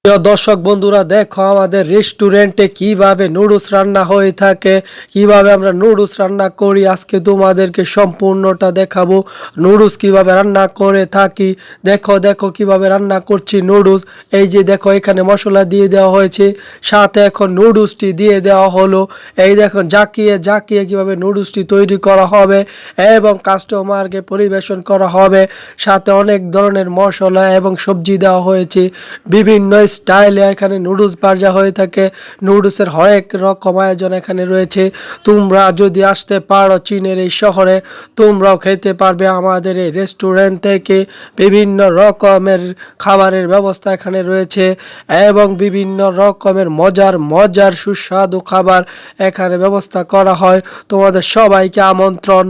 প্রিয় দর্শক বন্ধুরা, দেখো আমাদের রেস্টুরেন্টে কিভাবে নুডলস রান্না হয়ে থাকে, কিভাবে আমরা নুডলস রান্না করি। আজকে তোমাদেরকে সম্পূর্ণটা দেখাবো নুডলস কিভাবে রান্না করে থাকি। দেখো দেখো কিভাবে রান্না করছি নুডলস। এই যে দেখো এখানে মশলা দিয়ে দেওয়া হয়েছে, সাথে এখন নুডলসটি দিয়ে দেওয়া হলো। এই দেখো জাকিয়ে জাকিয়ে কিভাবে নুডলসটি তৈরি করা হবে এবং কাস্টমারকে পরিবেশন করা হবে। সাথে অনেক ধরনের মশলা এবং সবজি দেওয়া হয়েছে, বিভিন্ন স্টাইলে এখানে নুডলস ভাজা হয়ে থাকে। নুডলসের হরেক রকম আয়োজন এখানে রয়েছে। তোমরা যদি আসতে পারো চীনের এই শহরে, তোমরাও খেতে পারবে আমাদের এই রেস্টুরেন্ট থেকে। বিভিন্ন রকমের খাবারের ব্যবস্থা এখানে রয়েছে এবং বিভিন্ন রকমের মজার মজার সুস্বাদু খাবার এখানে ব্যবস্থা করা হয়। তোমাদের সবাইকে আমন্ত্রণ।